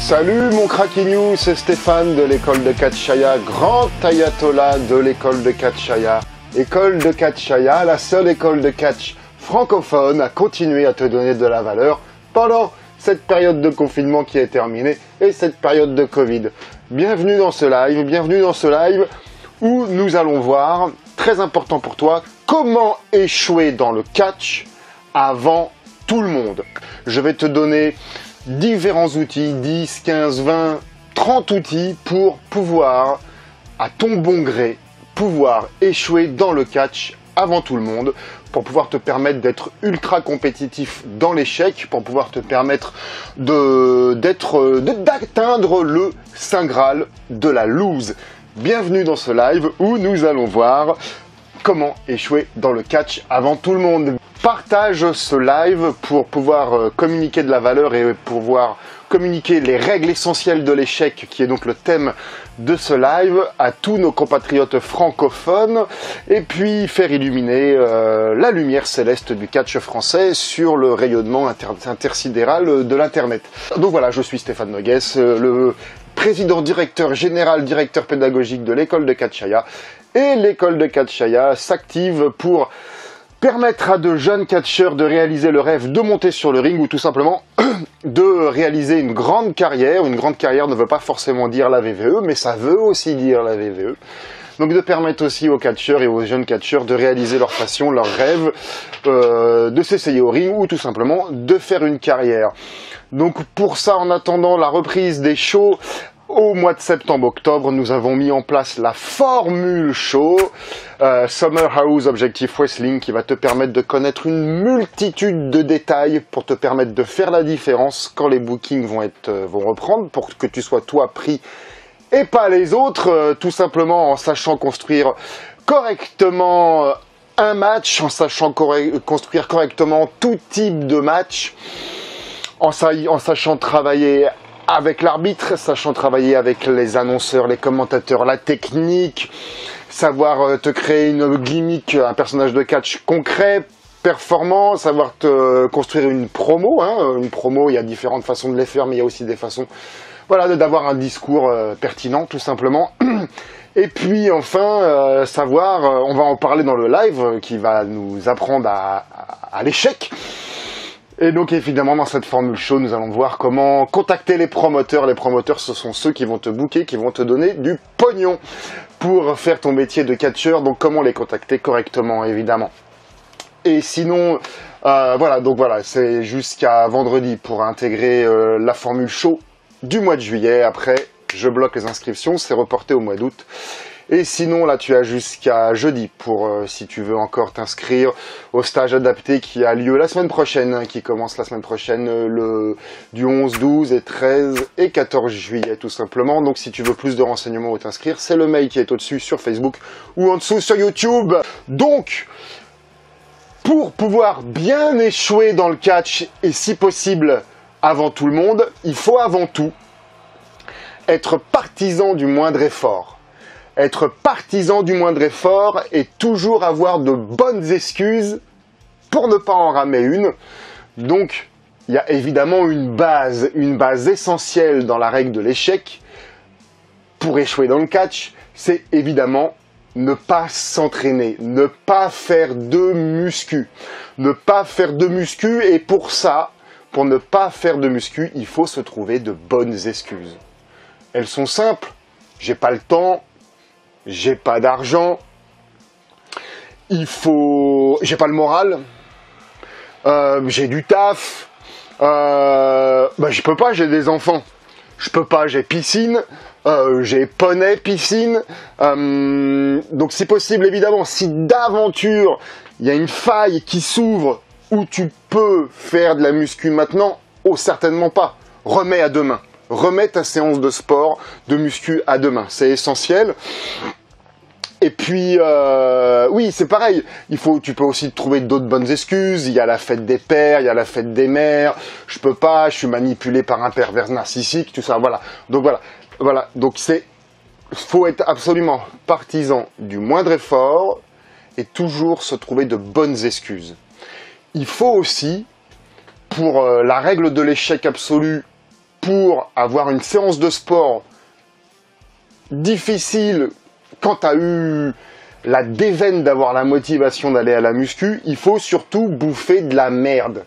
Salut mon Craquignou, c'est Stéphane de l'école de Catchaya, grand ayatollah de l'école de Catchaya. École de Catchaya, la seule école de catch francophone à continuer à te donner de la valeur pendant cette période de confinement qui est terminée et cette période de Covid. Bienvenue dans ce live où nous allons voir, très important pour toi, comment échouer dans le catch avant tout le monde. Je vais te donner différents outils, 10, 15, 20, 30 outils pour pouvoir, à ton bon gré, pouvoir échouer dans le catch avant tout le monde, pour pouvoir te permettre d'être ultra compétitif dans l'échec, pour pouvoir te permettre d'atteindre le Saint Graal de la lose. Bienvenue dans ce live où nous allons voir comment échouer dans le catch avant tout le monde. Partage ce live pour pouvoir communiquer de la valeur et pouvoir communiquer les règles essentielles de l'échec, qui est donc le thème de ce live, à tous nos compatriotes francophones, et puis faire illuminer la lumière céleste du catch français sur le rayonnement intersidéral de l'internet. Donc voilà, je suis Stéphane Nogues, le président, directeur général, directeur pédagogique de l'école de Catchaya, et l'école de Catchaya s'active pour permettre à de jeunes catcheurs de réaliser le rêve de monter sur le ring ou tout simplement de réaliser une grande carrière. Une grande carrière ne veut pas forcément dire la VVE, mais ça veut aussi dire la VVE. Donc de permettre aussi aux catcheurs et aux jeunes catcheurs de réaliser leur passion, leur rêve, de s'essayer au ring ou tout simplement de faire une carrière. Donc pour ça, en attendant la reprise des shows, au mois de septembre-octobre, nous avons mis en place la formule show Summer House Objective Wrestling, qui va te permettre de connaître une multitude de détails pour te permettre de faire la différence quand les bookings vont reprendre, pour que tu sois toi pris et pas les autres, tout simplement en sachant construire correctement un match, en sachant construire correctement tout type de match, en sachant travailler avec l'arbitre, sachant travailler avec les annonceurs, les commentateurs, la technique, savoir te créer une gimmick, un personnage de catch concret, performant, savoir te construire une promo. Une promo, il y a différentes façons de les faire, mais il y a aussi des façons, voilà, d'avoir un discours pertinent, tout simplement. Et puis enfin, savoir, on va en parler dans le live, qui va nous apprendre à l'échec. Et donc évidemment dans cette formule show, nous allons voir comment contacter les promoteurs. Les promoteurs, ce sont ceux qui vont te booker, qui vont te donner du pognon pour faire ton métier de catcheur. Donc comment les contacter correctement, évidemment. Et sinon, voilà, c'est jusqu'à vendredi pour intégrer la formule show du mois de juillet. Après, je bloque les inscriptions, c'est reporté au mois d'août. Et sinon, là, tu as jusqu'à jeudi pour, si tu veux encore t'inscrire au stage adapté qui a lieu la semaine prochaine, qui commence la semaine prochaine, du 11, 12 et 13 et 14 juillet, tout simplement. Donc, si tu veux plus de renseignements ou t'inscrire, c'est le mail qui est au-dessus sur Facebook ou en dessous sur YouTube. Donc, pour pouvoir bien échouer dans le catch et si possible avant tout le monde, il faut avant tout être partisan du moindre effort. Être partisan du moindre effort et toujours avoir de bonnes excuses pour ne pas en ramer une. Donc, il y a évidemment une base essentielle dans la règle de l'échec pour échouer dans le catch, c'est évidemment ne pas s'entraîner, ne pas faire de muscu. Ne pas faire de muscu, et pour ça, pour ne pas faire de muscu, il faut se trouver de bonnes excuses. Elles sont simples, j'ai pas le temps, j'ai pas d'argent, j'ai pas le moral, j'ai du taf, je peux pas, j'ai des enfants, je peux pas, j'ai piscine, j'ai poney piscine, donc si possible évidemment, si d'aventure il y a une faille qui s'ouvre où tu peux faire de la muscu maintenant, certainement pas, remets à demain. Remets ta séance de sport, de muscu à demain, c'est essentiel. Et puis, oui, c'est pareil, tu peux aussi trouver d'autres bonnes excuses, il y a la fête des pères, il y a la fête des mères, je peux pas, je suis manipulé par un pervers narcissique, tout ça, voilà. Donc faut être absolument partisan du moindre effort et toujours se trouver de bonnes excuses. Il faut aussi, pour la règle de l'échec absolu, pour avoir une séance de sport difficile quand tu as eu la déveine d'avoir la motivation d'aller à la muscu, il faut surtout bouffer de la merde.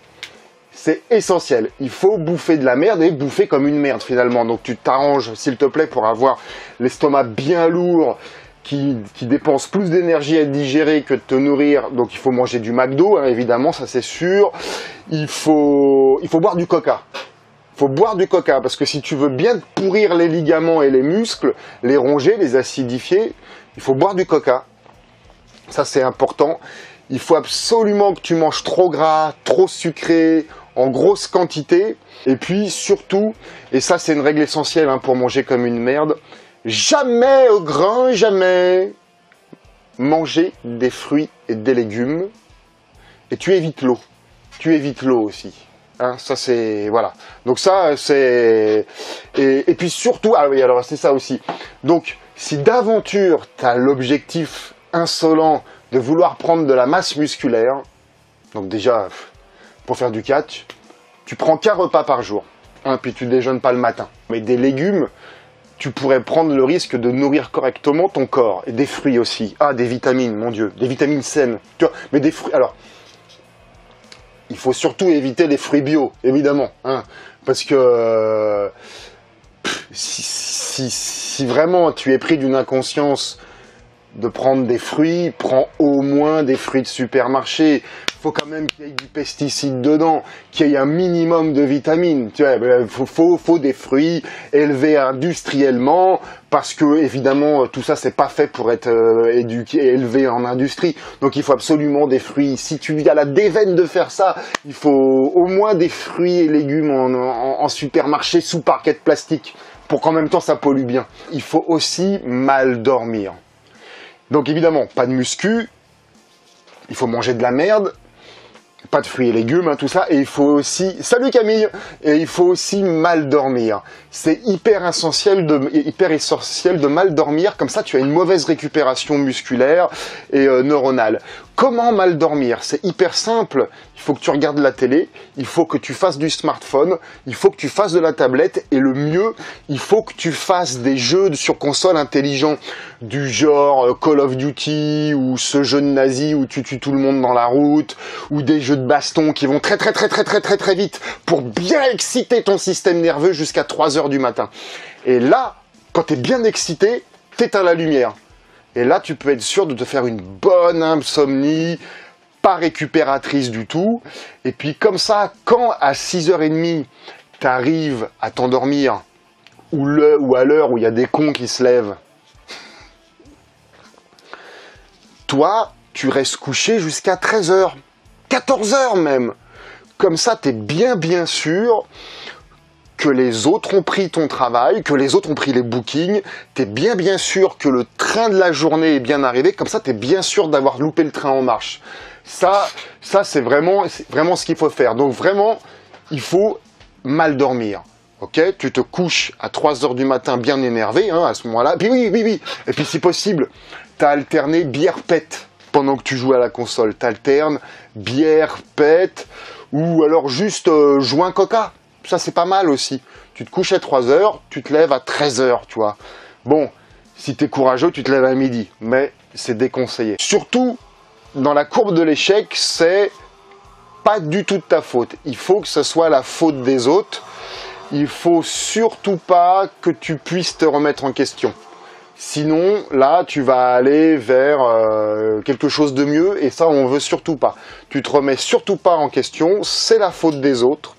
C'est essentiel. Il faut bouffer de la merde et bouffer comme une merde finalement. Donc tu t'arranges, s'il te plaît, pour avoir l'estomac bien lourd, qui dépense plus d'énergie à digérer que de te nourrir. Donc il faut manger du McDo, hein, évidemment, ça c'est sûr. Il faut boire du coca. Il faut boire du coca parce que si tu veux bien te pourrir les ligaments et les muscles, les ronger, les acidifier, il faut boire du coca. Ça c'est important. Il faut absolument que tu manges trop gras, trop sucré, en grosse quantité. Et puis surtout, et ça c'est une règle essentielle hein, pour manger comme une merde, jamais au grand jamais manger des fruits et des légumes. Et tu évites l'eau. Tu évites l'eau aussi. Hein, ça c'est... Voilà. Donc ça c'est... Et puis surtout... Ah oui, alors c'est ça aussi. Donc si d'aventure tu as l'objectif insolent de vouloir prendre de la masse musculaire, donc déjà, pour faire du catch, tu prends qu'un repas par jour, hein, puis tu déjeunes pas le matin. Mais des légumes, tu pourrais prendre le risque de nourrir correctement ton corps. Et des fruits aussi. Ah, des vitamines, mon Dieu, des vitamines saines. Tu vois, mais des fruits... Alors, il faut surtout éviter les fruits bio, évidemment, hein, parce que si vraiment tu es pris d'une inconscience de prendre des fruits, prends au moins des fruits de supermarché. Il faut quand même qu'il y ait du pesticide dedans, qu'il y ait un minimum de vitamines. Tu vois, faut des fruits élevés industriellement, parce que évidemment tout ça c'est pas fait pour être élevé en industrie. Donc il faut absolument des fruits. Si tu as la déveine de faire ça, il faut au moins des fruits et légumes en supermarché sous parquet de plastique, pour qu'en même temps ça pollue bien. Il faut aussi mal dormir. Donc évidemment, pas de muscu, il faut manger de la merde, pas de fruits et légumes, hein, tout ça, et il faut aussi... Salut Camille! Et il faut aussi mal dormir. C'est hyper essentiel de mal dormir, comme ça tu as une mauvaise récupération musculaire et neuronale. Comment mal dormir? C'est hyper simple, il faut que tu regardes la télé, il faut que tu fasses du smartphone, il faut que tu fasses de la tablette, et le mieux, il faut que tu fasses des jeux sur console intelligents, du genre Call of Duty, ou ce jeu de nazi où tu tues tout le monde dans la route, ou des jeux de baston qui vont très vite pour bien exciter ton système nerveux jusqu'à 3 heures du matin. Et là, quand tu es bien excité, t'éteins la lumière. Et là, tu peux être sûr de te faire une bonne insomnie, pas récupératrice du tout. Et puis comme ça, quand à 6h30, tu arrives à t'endormir, ou à l'heure où il y a des cons qui se lèvent, toi, tu restes couché jusqu'à 13h, 14h même. Comme ça, tu es bien sûr que les autres ont pris ton travail, que les autres ont pris les bookings, tu es bien sûr que le train de la journée est bien arrivé, comme ça tu es bien sûr d'avoir loupé le train en marche. Ça c'est vraiment ce qu'il faut faire. Donc vraiment, il faut mal dormir. Ok, tu te couches à 3h du matin bien énervé, hein, à ce moment-là. Puis oui. Et puis si possible, tu as alterné bière-pète pendant que tu joues à la console. Tu alternes bière-pète ou alors juste joint coca. Ça, c'est pas mal aussi. Tu te couches à 3h, tu te lèves à 13h, tu vois. Bon, si tu es courageux, tu te lèves à midi, mais c'est déconseillé. Surtout, dans la courbe de l'échec, c'est pas du tout de ta faute. Il faut que ce soit la faute des autres. Il faut surtout pas que tu puisses te remettre en question. Sinon, là, tu vas aller vers quelque chose de mieux, et ça, on veut surtout pas. Tu te remets surtout pas en question, c'est la faute des autres.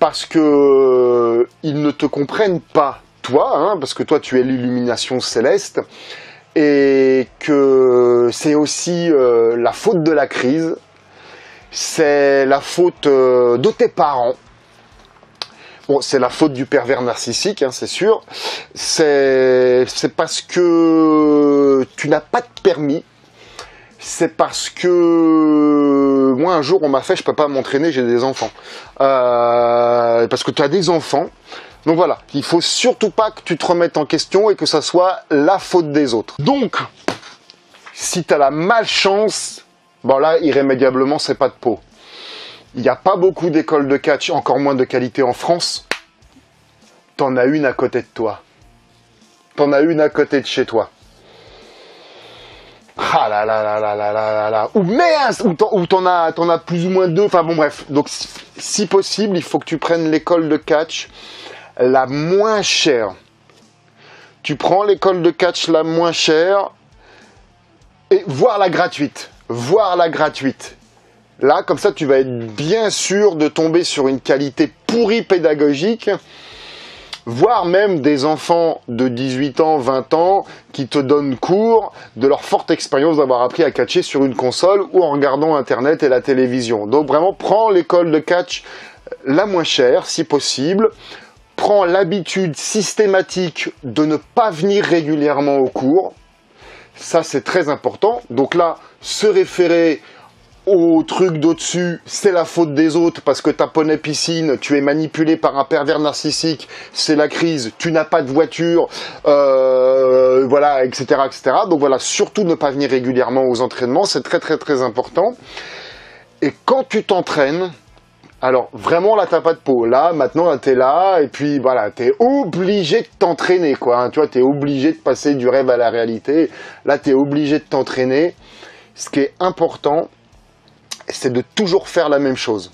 Parce que ils ne te comprennent pas, toi, hein, parce que toi, tu es l'illumination céleste, et que c'est aussi la faute de la crise, c'est la faute de tes parents. Bon, c'est la faute du pervers narcissique, hein, c'est sûr. C'est parce que tu n'as pas de permis. C'est parce que moi un jour on m'a fait je peux pas m'entraîner, j'ai des enfants. Parce que tu as des enfants. Donc voilà, il faut surtout pas que tu te remettes en question et que ça soit la faute des autres. Donc, si tu as la malchance, bon là irrémédiablement c'est pas de peau. Il n'y a pas beaucoup d'écoles de catch, encore moins de qualité en France. t'en as une à côté de toi. T'en as une à côté de chez toi. Ah là là là là là là là. Ou t'en as plus ou moins deux. Enfin bon bref. Donc si possible, il faut que tu prennes l'école de catch la moins chère. Tu prends l'école de catch la moins chère et voire la gratuite. Voire la gratuite. Là, comme ça, tu vas être bien sûr de tomber sur une qualité pourrie pédagogique, voire même des enfants de 18 ans, 20 ans, qui te donnent cours de leur forte expérience d'avoir appris à catcher sur une console ou en regardant Internet et la télévision. Donc vraiment, prends l'école de catch la moins chère, si possible. Prends l'habitude systématique de ne pas venir régulièrement au cours. Ça, c'est très important. Donc là, se référer au truc d'au-dessus, c'est la faute des autres parce que ta poney piscine, tu es manipulé par un pervers narcissique, c'est la crise, tu n'as pas de voiture, voilà, etc., etc. Donc voilà, surtout ne pas venir régulièrement aux entraînements, c'est très très très important. Et quand tu t'entraînes, alors vraiment là t'as pas de peau, là maintenant là, t'es là et puis voilà, t'es obligé de t'entraîner quoi, hein, tu vois, t'es obligé de passer du rêve à la réalité, là t'es obligé de t'entraîner. Ce qui est important, c'est de toujours faire la même chose.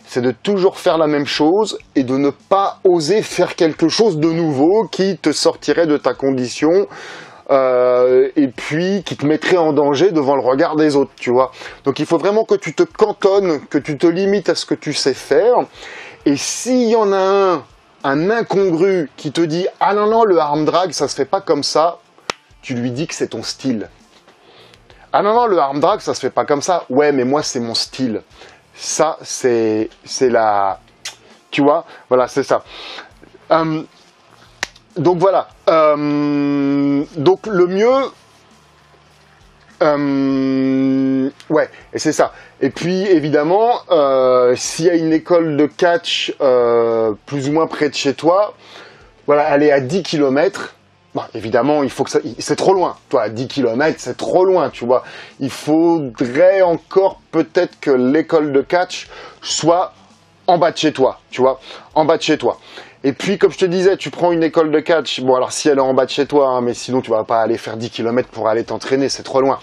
C'est de toujours faire la même chose et de ne pas oser faire quelque chose de nouveau qui te sortirait de ta condition et puis qui te mettrait en danger devant le regard des autres, tu vois. Donc il faut vraiment que tu te cantonnes, que tu te limites à ce que tu sais faire. Et s'il y en a un incongru qui te dit « Ah non, non, le arm drag, ça se fait pas comme ça », tu lui dis que c'est ton style. Ah non, non, le arm drag, ça se fait pas comme ça. Ouais, mais moi, c'est mon style. Ça, c'est la... Tu vois, voilà, c'est ça. Donc voilà. Donc le mieux... ouais, et c'est ça. Et puis, évidemment, s'il y a une école de catch plus ou moins près de chez toi, voilà, aller à 10 km... Bon, évidemment, il faut que ça... C'est trop loin. Toi, à 10 km, c'est trop loin, tu vois. Il faudrait encore peut-être que l'école de catch soit en bas de chez toi, tu vois. En bas de chez toi. Et puis, comme je te disais, tu prends une école de catch. Bon, alors si elle est en bas de chez toi, hein, mais sinon, tu vas pas aller faire 10 km pour aller t'entraîner, c'est trop loin.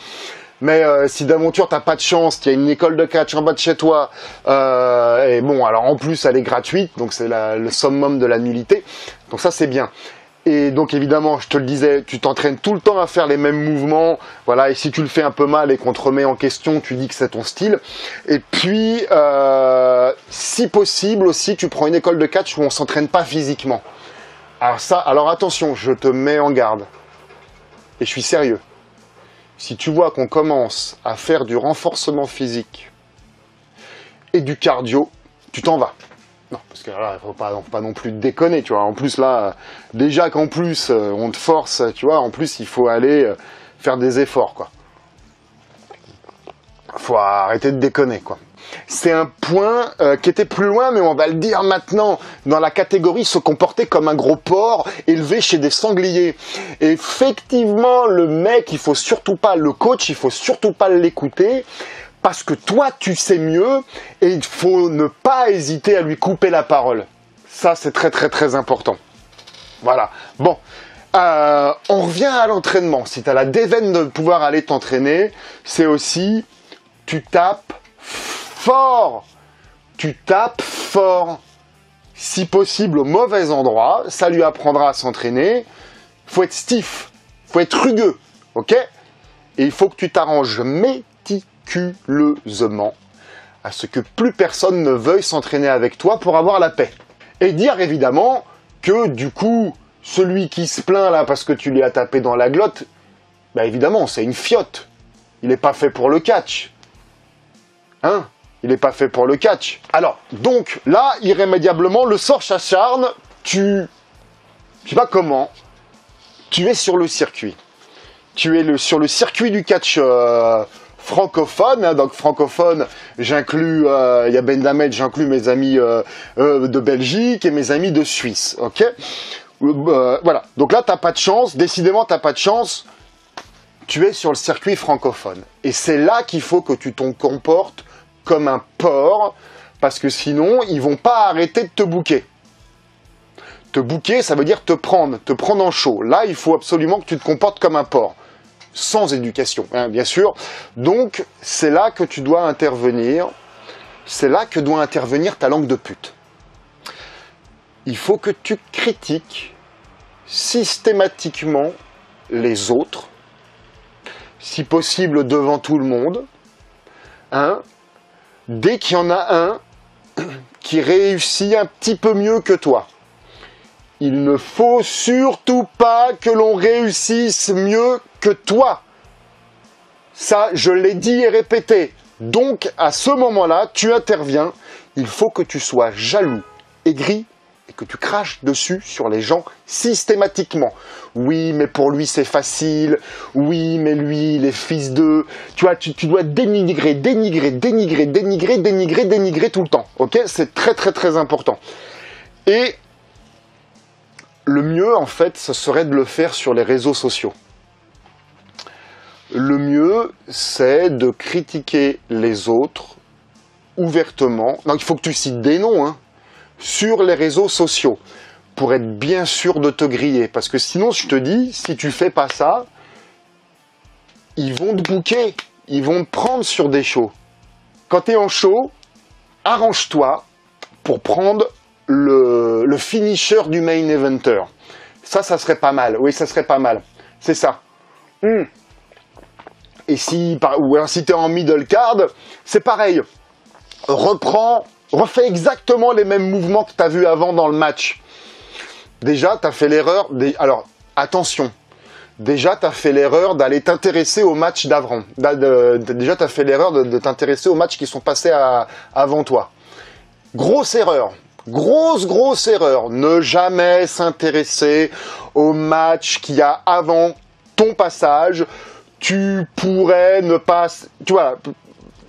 Mais si d'aventure t'as pas de chance, qu'il y a une école de catch en bas de chez toi, et bon, alors en plus elle est gratuite, donc c'est le summum de la nullité. Donc ça c'est bien. Et donc évidemment, je te le disais, tu t'entraînes tout le temps à faire les mêmes mouvements, voilà, et si tu le fais un peu mal et qu'on te remet en question, tu dis que c'est ton style. Et puis, si possible aussi, tu prends une école de catch où on s'entraîne pas physiquement. Alors attention, je te mets en garde. Et je suis sérieux. Si tu vois qu'on commence à faire du renforcement physique et du cardio, tu t'en vas. Non, parce que là, il faut pas non plus déconner, tu vois. En plus, là, déjà qu'en plus, on te force, tu vois, en plus, il faut aller faire des efforts, quoi. Faut arrêter de déconner, quoi. C'est un point qui était plus loin, mais on va le dire maintenant, dans la catégorie se comporter comme un gros porc élevé chez des sangliers. Et effectivement, le mec, il faut surtout pas, le coach, il faut surtout pas l'écouter, parce que toi, tu sais mieux, et il faut ne pas hésiter à lui couper la parole. Ça, c'est très très très important. Voilà. Bon, on revient à l'entraînement. Si tu as la déveine de pouvoir aller t'entraîner, c'est aussi, tu tapes fort. Tu tapes fort. Si possible, au mauvais endroit, ça lui apprendra à s'entraîner. Il faut être stiff, il faut être rugueux, ok? Et il faut que tu t'arranges méticuleusement à ce que plus personne ne veuille s'entraîner avec toi pour avoir la paix. Et dire évidemment que du coup, celui qui se plaint là parce que tu lui as tapé dans la glotte, bah évidemment, c'est une fiotte. Il n'est pas fait pour le catch. Hein? Il n'est pas fait pour le catch. Alors, donc, là, irrémédiablement, le sort s'acharne. Tu sais pas comment. Tu es sur le circuit. Tu es sur le circuit du catch francophone. Hein, donc, francophone, j'inclus, il y a Ben Damed, j'inclus mes amis de Belgique et mes amis de Suisse. Ok, voilà. Donc là, t'as pas de chance. Décidément, t'as pas de chance. Tu es sur le circuit francophone. Et c'est là qu'il faut que tu t'en comportes comme un porc, parce que sinon, ils vont pas arrêter de te bouquer. Te booker, ça veut dire te prendre en chaud. Là, il faut absolument que tu te comportes comme un porc. Sans éducation, hein, bien sûr. Donc, c'est là que tu dois intervenir. C'est là que doit intervenir ta langue de pute. Il faut que tu critiques systématiquement les autres, si possible devant tout le monde, hein, dès qu'il y en a un qui réussit un petit peu mieux que toi. Il ne faut surtout pas que l'on réussisse mieux que toi. Ça, je l'ai dit et répété. Donc, à ce moment-là, tu interviens. Il faut que tu sois jaloux, aigri, et que tu craches dessus sur les gens systématiquement. Oui, mais pour lui, c'est facile. Oui, mais lui, il est fils d'eux. Tu vois, tu dois dénigrer tout le temps. Ok? C'est très, très, très important. Et le mieux, en fait, ce serait de le faire sur les réseaux sociaux. Le mieux, c'est de critiquer les autres ouvertement. Donc, il faut que tu cites des noms, hein, sur les réseaux sociaux, pour être bien sûr de te griller. Parce que sinon, je te dis, si tu fais pas ça, ils vont te booker, ils vont te prendre sur des shows. Quand tu es en show, arrange-toi pour prendre le finisher du main eventer. Ça serait pas mal. Oui, ça serait pas mal. C'est ça. Et si tu es en middle card, c'est pareil. Refais exactement les mêmes mouvements que tu as vus avant dans le match. Déjà, tu as fait l'erreur... Alors, attention. Déjà, tu as fait l'erreur d'aller t'intéresser au match d'avant. Déjà, tu as fait l'erreur de t'intéresser aux matchs qui sont passés avant toi. Grosse erreur. Grosse erreur. Ne jamais s'intéresser au match qu'il y a avant ton passage. Tu pourrais ne pas... Tu vois,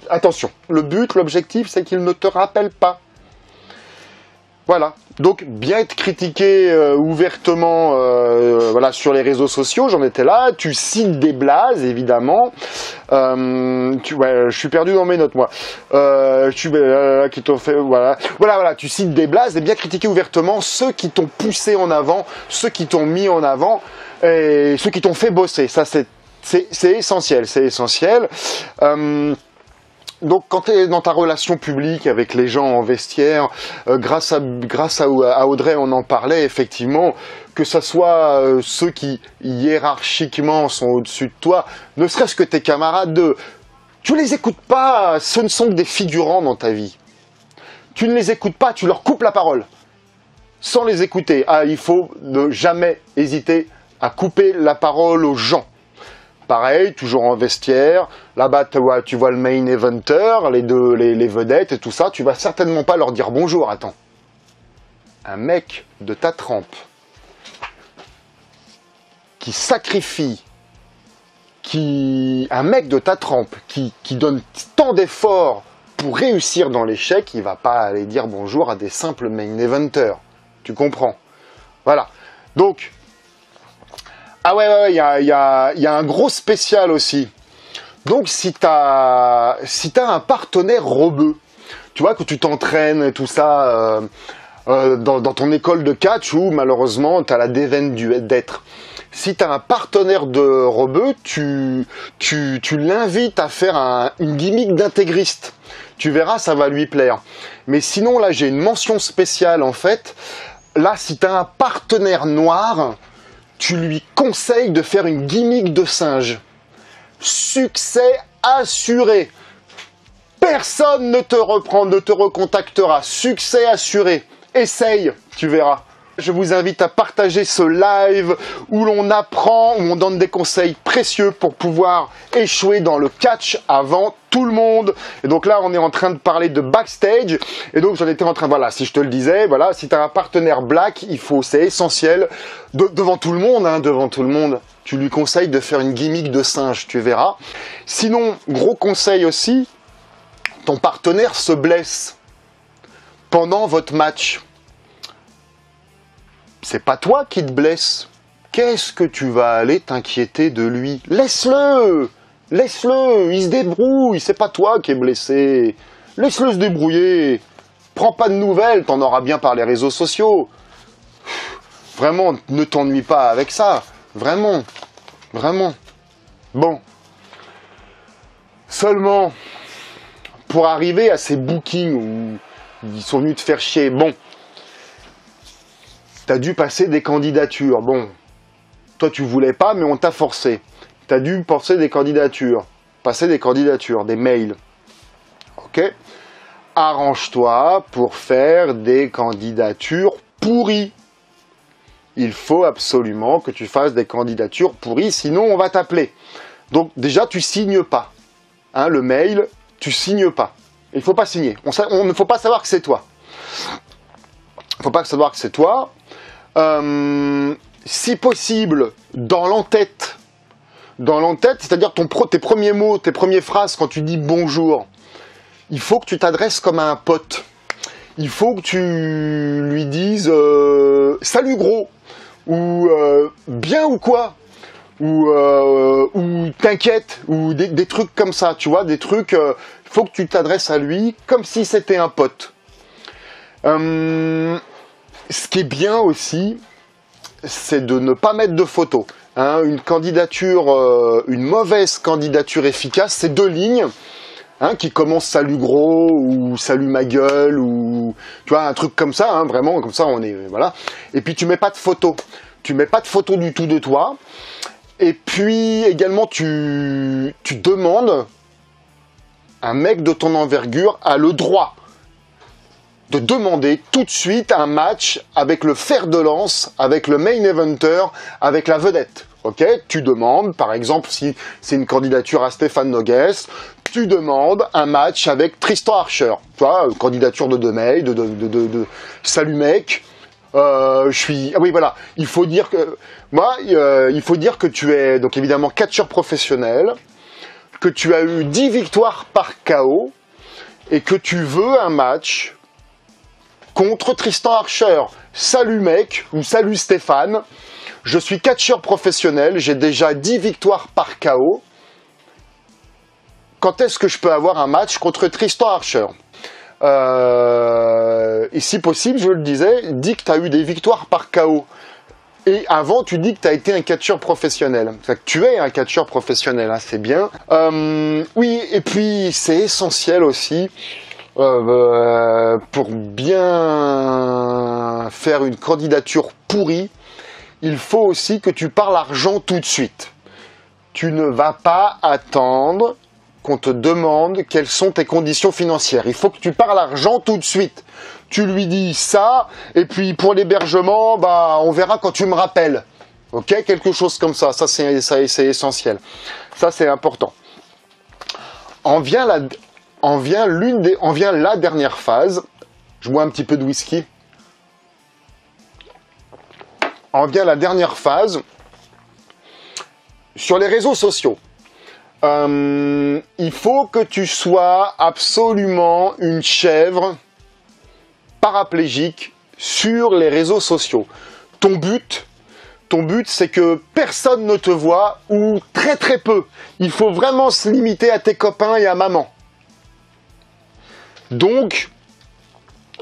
attention. Le but, l'objectif, c'est qu'il ne te rappelle pas. Voilà. Donc, bien être critiqué ouvertement voilà, sur les réseaux sociaux, j'en étais là. Tu cites des blazes, évidemment. Je suis perdu dans mes notes, moi. Qui t'ont fait... Voilà, tu cites des blazes et bien critiquer ouvertement ceux qui t'ont poussé en avant, ceux qui t'ont mis en avant et ceux qui t'ont fait bosser. Ça, c'est essentiel, c'est essentiel. Donc, quand tu es dans ta relation publique avec les gens en vestiaire, grâce à Audrey, on en parlait effectivement, que ce soit ceux qui hiérarchiquement sont au-dessus de toi, ne serait-ce que tes camarades d'eux, tu les écoutes pas, ce ne sont que des figurants dans ta vie. Tu ne les écoutes pas, tu leur coupes la parole, sans les écouter. Ah, il faut ne jamais hésiter à couper la parole aux gens. Pareil, toujours en vestiaire, là-bas tu vois le main eventer, les vedettes et tout ça, tu vas certainement pas leur dire bonjour, attends. Un mec de ta trempe qui sacrifie, un mec de ta trempe qui donne tant d'efforts pour réussir dans l'échec, il va pas aller dire bonjour à des simples main eventers. Tu comprends? Voilà. Donc, ah ouais, il y a un gros spécial aussi. Donc, si t'as un partenaire rebeu, tu vois, que tu t'entraînes et tout ça dans ton école de catch où malheureusement t'as la déveine d'être. Si t'as un partenaire de rebeu, tu l'invites à faire une gimmick d'intégriste. Tu verras, ça va lui plaire. Mais sinon, là, j'ai une mention spéciale en fait. Là, si t'as un partenaire noir, tu lui conseilles de faire une gimmick de singe. Succès assuré. Personne ne te recontactera. Succès assuré. Essaye, tu verras. Je vous invite à partager ce live où l'on apprend, où on donne des conseils précieux pour pouvoir échouer dans le catch avant tout le monde. Et donc là, on est en train de parler de backstage. Et donc, j'en étais en train, voilà, si je te le disais, voilà, si tu as un partenaire black, c'est essentiel, devant tout le monde, hein, devant tout le monde, tu lui conseilles de faire une gimmick de singe, tu verras. Sinon, gros conseil aussi, ton partenaire se blesse pendant votre match. C'est pas toi qui te blesse. Qu'est-ce que tu vas aller t'inquiéter de lui? Laisse-le! Laisse-le! Il se débrouille, c'est pas toi qui es blessé. Laisse-le se débrouiller. Prends pas de nouvelles, t'en auras bien par les réseaux sociaux. Vraiment, ne t'ennuie pas avec ça. Vraiment. Vraiment. Bon. Seulement, pour arriver à ces bookings où ils sont venus te faire chier, bon, t'as dû passer des candidatures. Bon, toi tu voulais pas, mais on t'a forcé. T'as dû passer des candidatures, des mails. Ok? Arrange-toi pour faire des candidatures pourries. Il faut absolument que tu fasses des candidatures pourries, sinon on va t'appeler. Donc déjà, tu signes pas. Hein, le mail, tu signes pas. Il ne faut pas signer. On ne faut pas savoir que c'est toi. Il ne faut pas savoir que c'est toi. Si possible, dans l'entête, c'est-à-dire tes premiers mots, tes premières phrases quand tu dis bonjour, il faut que tu t'adresses comme à un pote. Il faut que tu lui dises salut gros, ou bien ou quoi, ou t'inquiète, ou des trucs comme ça, tu vois, des trucs, il faut que tu t'adresses à lui comme si c'était un pote. Ce qui est bien aussi, c'est de ne pas mettre de photos. Hein, une mauvaise candidature efficace, c'est 2 lignes. Hein, qui commence salut gros ou salut ma gueule ou tu vois un truc comme ça, hein, vraiment comme ça on est voilà. Et puis tu mets pas de photo, du tout de toi. Et puis également tu demandes, un mec de ton envergure a le droit de demander tout de suite un match avec le fer de lance, avec le main eventer, avec la vedette. Ok, tu demandes, par exemple, si c'est une candidature à Stéphane Nogues, tu demandes un match avec Tristan Archer. Tu vois, candidature de 2 mails, de salut mec, je suis... Ah oui, voilà, il faut dire que... Moi, il faut dire que tu es, donc évidemment, catcheur professionnel, que tu as eu 10 victoires par KO, et que tu veux un match contre Tristan Archer. Salut mec, ou salut Stéphane, je suis catcheur professionnel, j'ai déjà 10 victoires par KO. Quand est-ce que je peux avoir un match contre Tristan Archer? Et si possible, je le disais, dis que tu as eu des victoires par KO. Et avant, tu dis que tu as été un catcheur professionnel. C'est que tu es un catcheur professionnel, hein, c'est bien. Oui, et puis c'est essentiel aussi, pour bien faire une candidature pourrie, il faut aussi que tu parles argent tout de suite. Tu ne vas pas attendre qu'on te demande quelles sont tes conditions financières. Il faut que tu parles argent tout de suite. Tu lui dis ça, et puis pour l'hébergement, bah, on verra quand tu me rappelles. Ok, quelque chose comme ça. Ça, c'est essentiel. Ça, c'est important. En vient la dernière phase. Je bois un petit peu de whisky. En vient la dernière phase. Sur les réseaux sociaux. Il faut que tu sois absolument une chèvre paraplégique sur les réseaux sociaux. Ton but, c'est que personne ne te voit ou très très peu. Il faut vraiment se limiter à tes copains et à maman. Donc,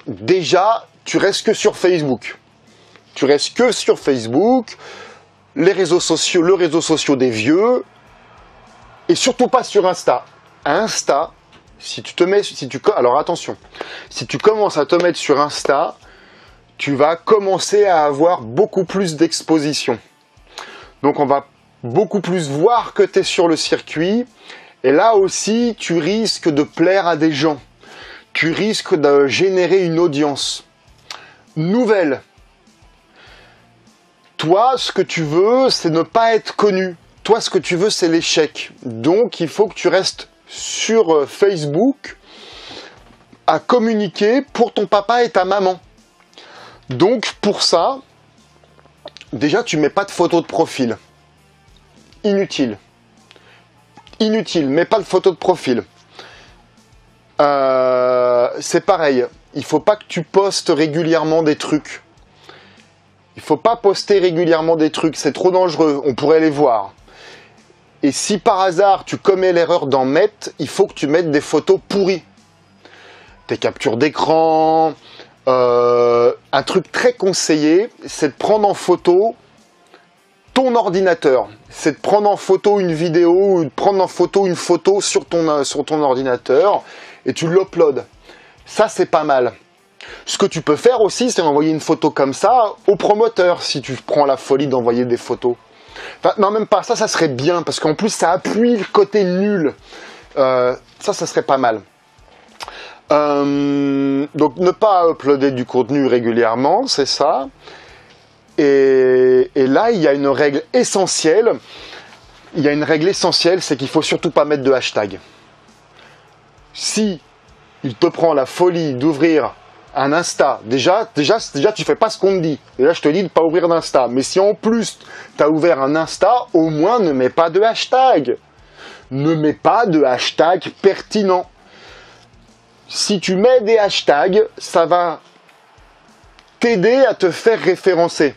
déjà, tu restes que sur Facebook. Tu restes que sur Facebook, le réseau social des vieux, et surtout pas sur Insta. Insta, alors attention, si tu commences à te mettre sur Insta, tu vas commencer à avoir beaucoup plus d'exposition. Donc on va beaucoup plus voir que tu es sur le circuit, et là aussi tu risques de plaire à des gens. Tu risques de générer une audience nouvelle. Toi, ce que tu veux, c'est ne pas être connu. Toi, ce que tu veux, c'est l'échec. Donc, il faut que tu restes sur Facebook à communiquer pour ton papa et ta maman. Donc, pour ça, déjà, tu mets pas de photo de profil. Inutile. Inutile, mets pas de photo de profil. C'est pareil. Il faut pas que tu postes régulièrement des trucs. Il faut pas poster régulièrement des trucs. C'est trop dangereux. On pourrait les voir. Et si par hasard tu commets l'erreur d'en mettre, il faut que tu mettes des photos pourries. Tes captures d'écran, un truc très conseillé, c'est de prendre en photo ton ordinateur. C'est de prendre en photo une vidéo ou de prendre en photo une photo sur ton ordinateur et tu l'uploads. Ça, c'est pas mal. Ce que tu peux faire aussi, c'est envoyer une photo comme ça au promoteur, si tu prends la folie d'envoyer des photos. Enfin, non, même pas. Ça serait bien, parce qu'en plus, ça appuie le côté nul. Ça serait pas mal. Donc, ne pas uploader du contenu régulièrement, c'est ça. Et là, il y a une règle essentielle. Il y a une règle essentielle, c'est qu'il faut surtout pas mettre de hashtag. Si il te prend la folie d'ouvrir un Insta, déjà tu fais pas ce qu'on te dit. Et là, je te dis de pas ouvrir d'Insta. Mais si en plus tu as ouvert un Insta, au moins ne mets pas de hashtag. Ne mets pas de hashtag pertinent. Si tu mets des hashtags, ça va t'aider à te faire référencer.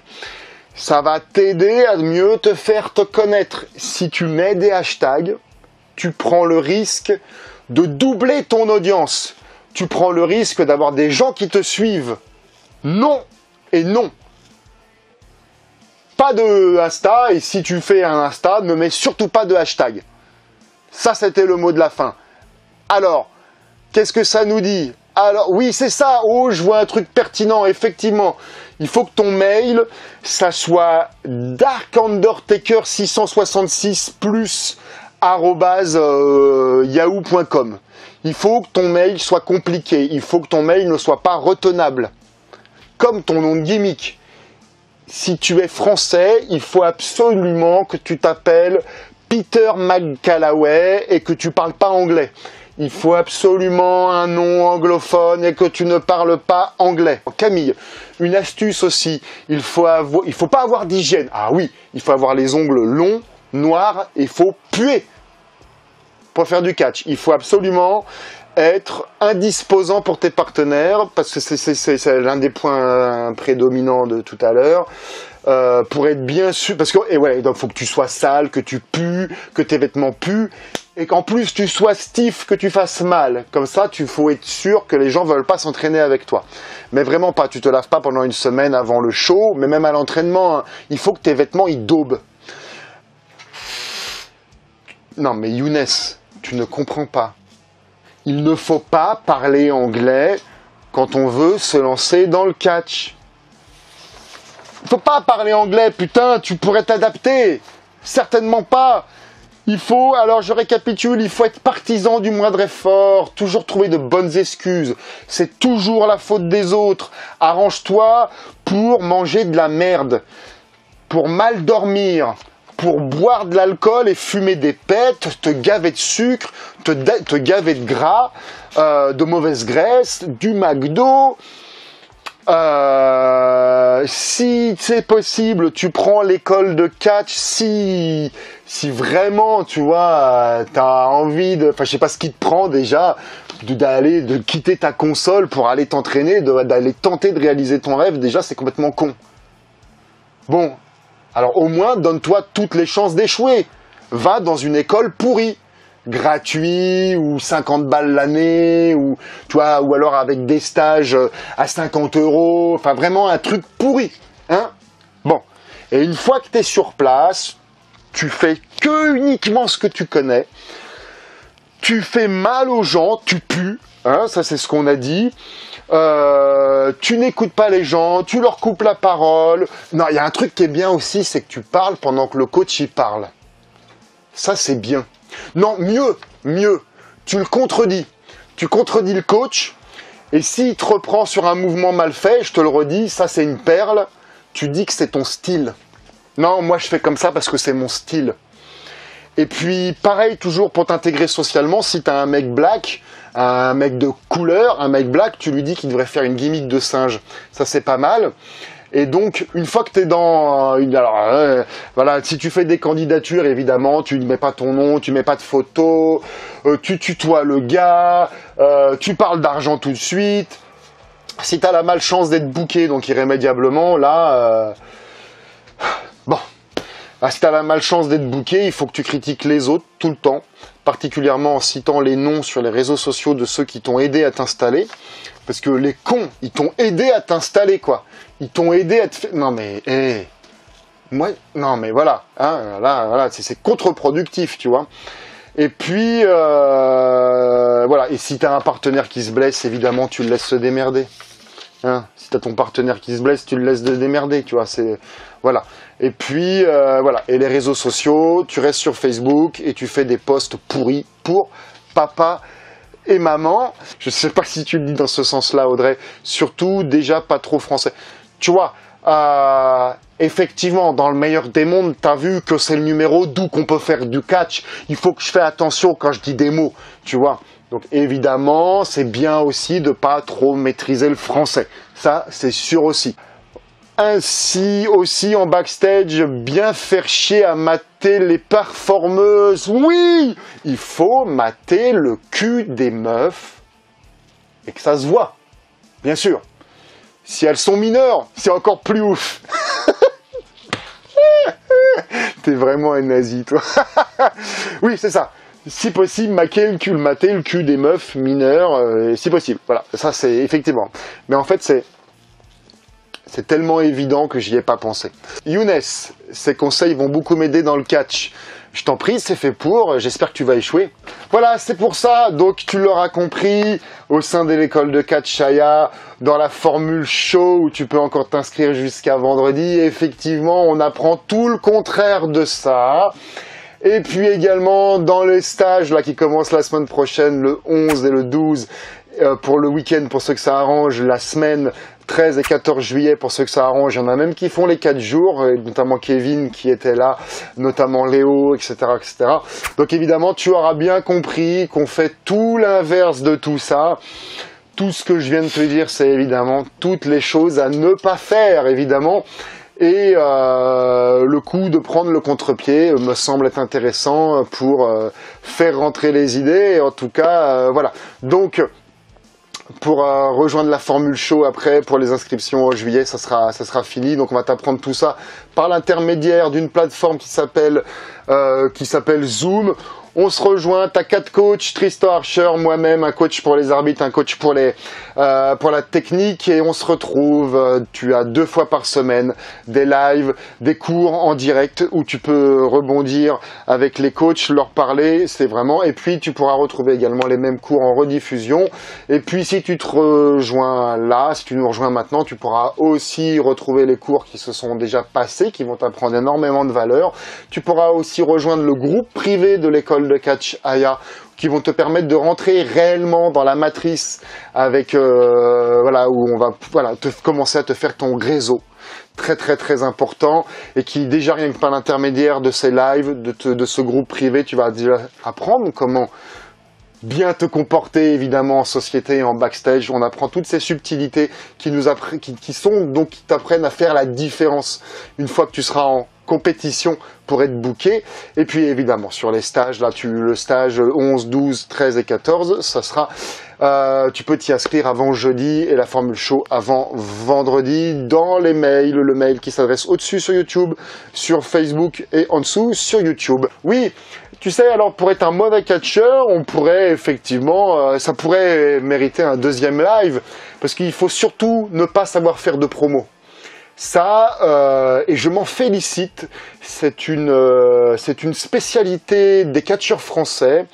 Ça va t'aider à mieux te faire te connaître. Si tu mets des hashtags, tu prends le risque de doubler ton audience. Tu prends le risque d'avoir des gens qui te suivent. Non et non. Pas de Insta, et si tu fais un Insta, ne mets surtout pas de hashtag. Ça, c'était le mot de la fin. Alors, qu'est-ce que ça nous dit? Alors, oui, c'est ça. Oh, je vois un truc pertinent, effectivement. Il faut que ton mail, ça soit darkundertaker666 @yahoo.com. Il faut que ton mail soit compliqué. Il faut que ton mail ne soit pas retenable. Comme ton nom de gimmick. Si tu es français, il faut absolument que tu t'appelles Peter McCallaway et que tu parles pas anglais. Il faut absolument un nom anglophone et que tu ne parles pas anglais. Camille, une astuce aussi, il faut pas avoir d'hygiène. Ah oui, il faut avoir les ongles longs, noirs, et il faut puer pour faire du catch. Il faut absolument être indisposant pour tes partenaires, parce que c'est l'un des points prédominants de tout à l'heure. Pour être bien sûr, parce que donc faut que tu sois sale, que tu pues, que tes vêtements puent, et qu'en plus tu sois stiff, que tu fasses mal. Comme ça, faut être sûr que les gens veulent pas s'entraîner avec toi. Mais vraiment pas, tu te laves pas pendant une semaine avant le show, mais même à l'entraînement, hein, il faut que tes vêtements ils daubent. Non mais Younes, tu ne comprends pas. Il ne faut pas parler anglais quand on veut se lancer dans le catch. Il faut pas parler anglais, putain, tu pourrais t'adapter. Certainement pas. Il faut, alors je récapitule, il faut être partisan du moindre effort, toujours trouver de bonnes excuses. C'est toujours la faute des autres. Arrange-toi pour manger de la merde, pour mal dormir, pour boire de l'alcool et fumer des pètes, te gaver de sucre, te gaver de gras, de mauvaise graisse, du McDo. Si c'est possible, tu prends l'école de catch si vraiment, tu vois, t'as envie de, enfin, je sais pas ce qui te prend déjà, de quitter ta console pour aller t'entraîner, d'aller tenter de réaliser ton rêve, déjà, c'est complètement con. Bon. Alors, au moins, donne-toi toutes les chances d'échouer. Va dans une école pourrie. Gratuit, ou 50 balles l'année, ou alors avec des stages à 50 €, enfin vraiment un truc pourri, hein. Bon, et une fois que tu es sur place, tu fais uniquement ce que tu connais, tu fais mal aux gens, tu pues, hein, ça c'est ce qu'on a dit, tu n'écoutes pas les gens, tu leur coupes la parole. Non, il y a un truc qui est bien aussi, c'est que tu parles pendant que le coach y parle. Ça c'est bien. Non, mieux, tu le contredis. Tu contredis le coach, et s'il te reprend sur un mouvement mal fait, je te le redis, ça c'est une perle, tu dis que c'est ton style. Non, moi je fais comme ça parce que c'est mon style. Et puis, pareil, toujours pour t'intégrer socialement, si t'as un mec black, un mec de couleur, un mec black, tu lui dis qu'il devrait faire une gimmick de singe. Ça c'est pas mal. Et donc, une fois que tu es dans voilà, si tu fais des candidatures, évidemment, tu ne mets pas ton nom, tu mets pas de photo, tu tutoies le gars, tu parles d'argent tout de suite. Si tu as la malchance d'être booké, donc irrémédiablement, là, bon. Si tu as la malchance d'être booké, il faut que tu critiques les autres tout le temps, particulièrement en citant les noms sur les réseaux sociaux de ceux qui t'ont aidé à t'installer. Parce que les cons, ils t'ont aidé à t'installer, quoi. Ils t'ont aidé à te faire... Non, mais... moi, non, mais voilà. Hein, là, voilà, c'est contre-productif, tu vois. Et puis, voilà. Et si t'as un partenaire qui se blesse, évidemment, tu le laisses se démerder. Hein, si t'as ton partenaire qui se blesse, tu le laisses de démerder, tu vois. C'est... Voilà. Et puis, voilà. Et les réseaux sociaux, tu restes sur Facebook et tu fais des posts pourris pour papa et maman. Je sais pas si tu le dis dans ce sens-là, Audrey. Surtout, déjà, pas trop français. Tu vois, effectivement, dans le meilleur des mondes, t'as vu que c'est le numéro d'où qu'on peut faire du catch. Il faut que je fasse attention quand je dis des mots, tu vois. Donc, évidemment, c'est bien aussi de pas trop maîtriser le français. Ça, c'est sûr aussi. Ainsi aussi en backstage, bien faire chier à mater les performeuses. Oui, il faut mater le cul des meufs et que ça se voit, bien sûr. Si elles sont mineures, c'est encore plus ouf. T'es vraiment un nazi, toi. Oui, c'est ça. Si possible, mater le cul des meufs mineures, si possible. Voilà, ça c'est effectivement. Mais en fait, c'est tellement évident que j'y ai pas pensé. Younes, ces conseils vont beaucoup m'aider dans le catch. Je t'en prie, c'est fait pour, j'espère que tu vas échouer. Voilà, c'est pour ça, donc tu l'auras compris, au sein de l'école de catch Shaya, dans la formule show où tu peux encore t'inscrire jusqu'à vendredi, effectivement, on apprend tout le contraire de ça. Et puis également, dans les stages là qui commencent la semaine prochaine, le 11 et le 12, pour le week-end, pour ceux que ça arrange, la semaine 13 et 14 juillet, pour ceux que ça arrange, il y en a même qui font les 4 jours, notamment Kevin qui était là, notamment Léo, etc., etc. Donc évidemment, tu auras bien compris qu'on fait tout l'inverse de tout ça. Tout ce que je viens de te dire, c'est évidemment toutes les choses à ne pas faire, évidemment. Et le coup de prendre le contre-pied me semble être intéressant pour faire rentrer les idées. Et en tout cas, voilà. Donc, pour rejoindre la formule show après, pour les inscriptions en juillet, ça sera fini. Donc on va t'apprendre tout ça par l'intermédiaire d'une plateforme qui s'appelle Zoom. On se rejoint, t'as 4 coachs, Tristan Archer, moi-même, un coach pour les arbitres, un coach pour la technique, et on se retrouve, tu as 2 fois par semaine des lives, des cours en direct où tu peux rebondir avec les coachs, leur parler, c'est vraiment, et puis tu pourras retrouver également les mêmes cours en rediffusion, et puis si tu te rejoins là, si tu nous rejoins maintenant, tu pourras aussi retrouver les cours qui se sont déjà passés, qui vont t'apprendre énormément de valeur. Tu pourras aussi rejoindre le groupe privé de l'école de catch Aya, qui vont te permettre de rentrer réellement dans la matrice avec voilà, où on va commencer à te faire ton réseau très très très important, et qui déjà rien que par l'intermédiaire de ces lives, de ce groupe privé, tu vas déjà apprendre comment bien te comporter évidemment en société et en backstage. On apprend toutes ces subtilités qui t'apprennent à faire la différence une fois que tu seras en compétition pour être booké. Et puis évidemment sur les stages, là le stage 11, 12, 13 et 14, ça sera tu peux t'y inscrire avant jeudi et la formule show avant vendredi dans les mails, le mail qui s'adresse au-dessus sur YouTube, sur Facebook et en dessous sur YouTube. Oui, tu sais, alors pour être un mauvais catcheur, on pourrait effectivement, ça pourrait mériter un deuxième live, parce qu'il faut surtout ne pas savoir faire de promo. Ça, et je m'en félicite, c'est une spécialité des catcheurs français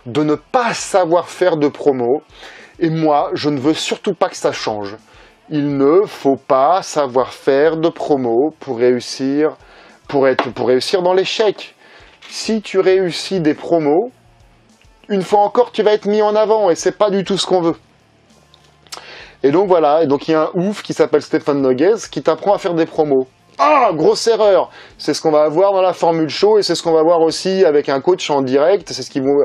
de ne pas savoir faire de promo, et moi, je ne veux surtout pas que ça change. Il ne faut pas savoir faire de promo pour réussir dans l'échec. Si tu réussis des promos, une fois encore, tu vas être mis en avant, et c'est pas du tout ce qu'on veut. Et donc voilà, et donc il y a un ouf qui s'appelle Stéphane Noguez qui t'apprend à faire des promos. Ah, grosse erreur! C'est ce qu'on va avoir dans la formule show, et c'est ce qu'on va voir aussi avec un coach en direct, c'est ce qu'ils vont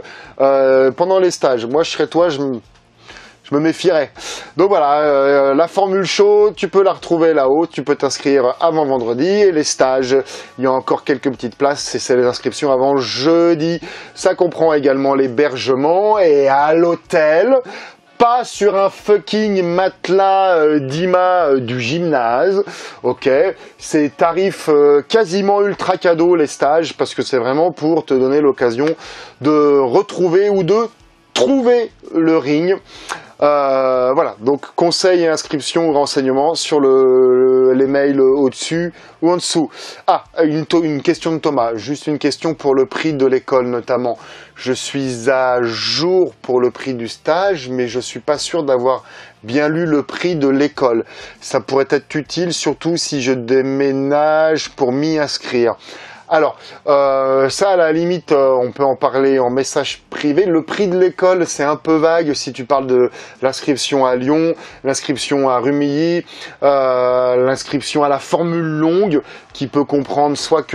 pendant les stages. Moi je serais toi, je me méfierais. Donc voilà, la formule show, tu peux la retrouver là-haut, tu peux t'inscrire avant vendredi, et les stages, il y a encore quelques petites places, c'est les inscriptions avant jeudi. Ça comprend également l'hébergement, et à l'hôtel, pas sur un fucking matelas d'IMA du gymnase, ok, c'est tarif quasiment ultra cadeau les stages, parce que c'est vraiment pour te donner l'occasion de retrouver ou de trouver le ring. Voilà, donc conseils et inscriptions ou renseignements sur les mails au-dessus ou en dessous. Ah, une question de Thomas, juste une question pour le prix de l'école notamment. Je suis à jour pour le prix du stage, mais je suis pas sûr d'avoir bien lu le prix de l'école. Ça pourrait être utile, surtout si je déménage pour m'y inscrire. Alors, ça à la limite, on peut en parler en message privé. Le prix de l'école, c'est un peu vague si tu parles de l'inscription à Lyon, l'inscription à Rumilly, l'inscription à la formule longue, qui peut comprendre soit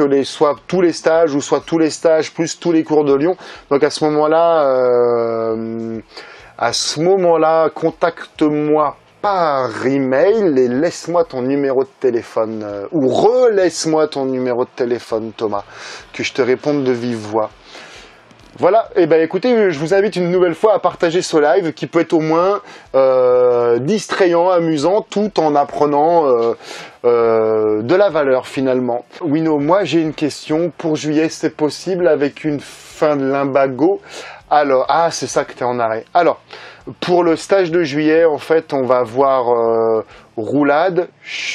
tous les stages, ou soit tous les stages plus tous les cours de Lyon. Donc à ce moment-là, contacte-moi par email et laisse-moi ton numéro de téléphone ou relaisse-moi ton numéro de téléphone, Thomas, que je te réponde de vive voix. Voilà, et ben écoutez, je vous invite une nouvelle fois à partager ce live qui peut être au moins distrayant, amusant, tout en apprenant de la valeur finalement. Wino, moi j'ai une question. Pour juillet, c'est possible avec une fin de limbago? Alors, ah, c'est ça que tu es en arrêt. Alors, pour le stage de juillet, en fait, on va voir roulade.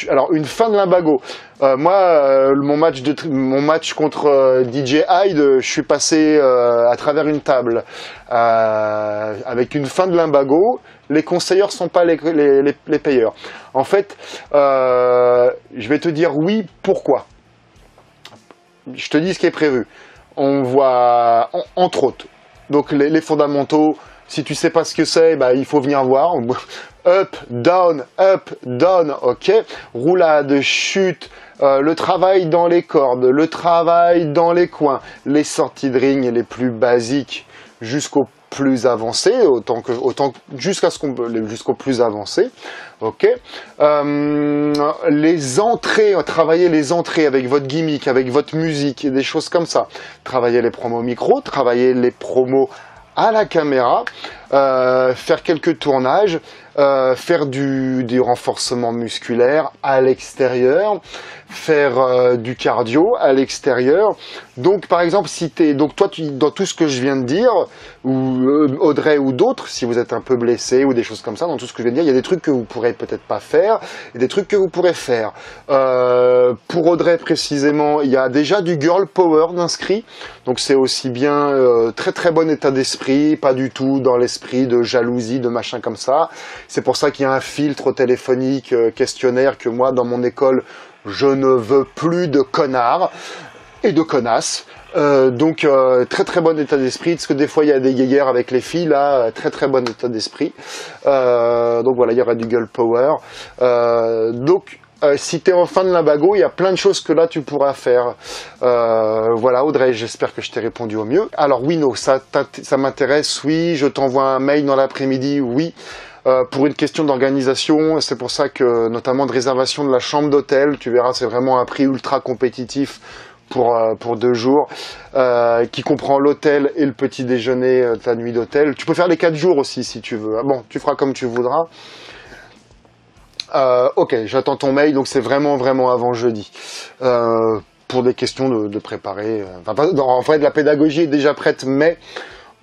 Alors, une fin de limbago. Moi, mon match contre DJ Hyde, je suis passé à travers une table avec une fin de limbago. Les conseilleurs sont pas les payeurs. En fait, je vais te dire oui, pourquoi. Je te dis ce qui est prévu. On voit, entre autres, donc les fondamentaux. Si tu sais pas ce que c'est, bah, il faut venir voir. Up, down, ok. Roulade, chute, le travail dans les cordes, le travail dans les coins, les sorties de ring les plus basiques jusqu'au plus avancé, jusqu'au plus avancé, ok. Les entrées, travailler les entrées avec votre gimmick, avec votre musique et des choses comme ça. Travailler les promos micro, travailler les promos à la caméra, faire quelques tournages, faire du renforcement musculaire à l'extérieur, faire du cardio à l'extérieur. Donc par exemple, si donc toi dans tout ce que je viens de dire, ou Audrey ou d'autres, si vous êtes un peu blessé ou des choses comme ça, dans tout ce que je viens de dire, il y a des trucs que vous pourrez peut-être pas faire et des trucs que vous pourrez faire. Pour Audrey précisément, il y a déjà du girl power d'inscrit, donc c'est aussi bien très très bon état d'esprit, pas du tout dans l'esprit de jalousie, de machin comme ça. C'est pour ça qu'il y a un filtre téléphonique, questionnaire, que moi dans mon école je ne veux plus de connards et de connasses. Donc très très bon état d'esprit, parce que des fois il y a des guéguerres avec les filles, là, très très bon état d'esprit. Donc voilà, il y aura du girl power. Si tu es en fin de limbago, il y a plein de choses que là tu pourras faire. Voilà, Audrey, j'espère que je t'ai répondu au mieux. Alors Wino, ça m'intéresse, oui. Je t'envoie un mail dans l'après-midi, oui. Pour une question d'organisation, c'est pour ça que, notamment de réservation de la chambre d'hôtel, tu verras, c'est vraiment un prix ultra compétitif pour 2 jours, qui comprend l'hôtel et le petit déjeuner de ta nuit d'hôtel. Tu peux faire les 4 jours aussi si tu veux. Bon, tu feras comme tu voudras. Ok, j'attends ton mail, donc c'est vraiment avant jeudi. Pour des questions de préparer. En fait, la pédagogie est déjà prête, mais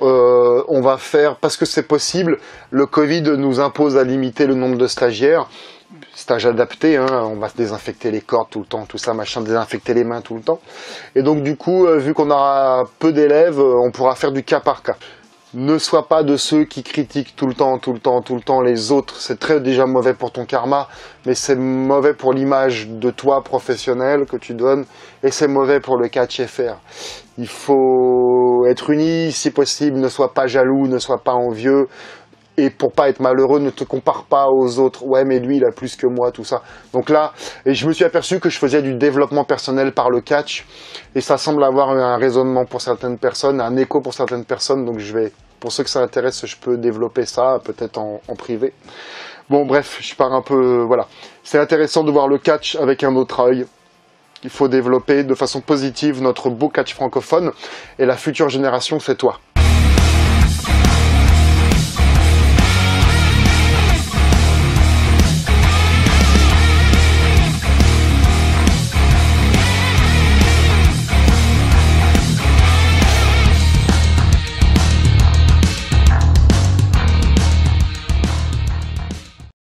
on va faire, parce que c'est possible, le Covid nous impose à limiter le nombre de stagiaires. Stage adapté, hein, on va se désinfecter les cordes tout le temps, tout ça, machin, désinfecter les mains tout le temps. Et donc du coup, vu qu'on aura peu d'élèves, on pourra faire du cas par cas. Ne sois pas de ceux qui critiquent tout le temps les autres. C'est très déjà mauvais pour ton karma, mais c'est mauvais pour l'image de toi professionnel que tu donnes, et c'est mauvais pour le catch FR. Il faut être uni si possible, ne sois pas jaloux, ne sois pas envieux, et pour pas être malheureux, ne te compare pas aux autres. Ouais, mais lui, il a plus que moi, tout ça. Donc là, et je me suis aperçu que je faisais du développement personnel par le catch, et ça semble avoir un raisonnement pour certaines personnes, un écho pour certaines personnes, donc pour ceux que ça intéresse, je peux développer ça, peut-être en privé. Bon, bref, je pars un peu, voilà. C'est intéressant de voir le catch avec un autre œil. Il faut développer de façon positive notre beau catch francophone, et la future génération, c'est toi.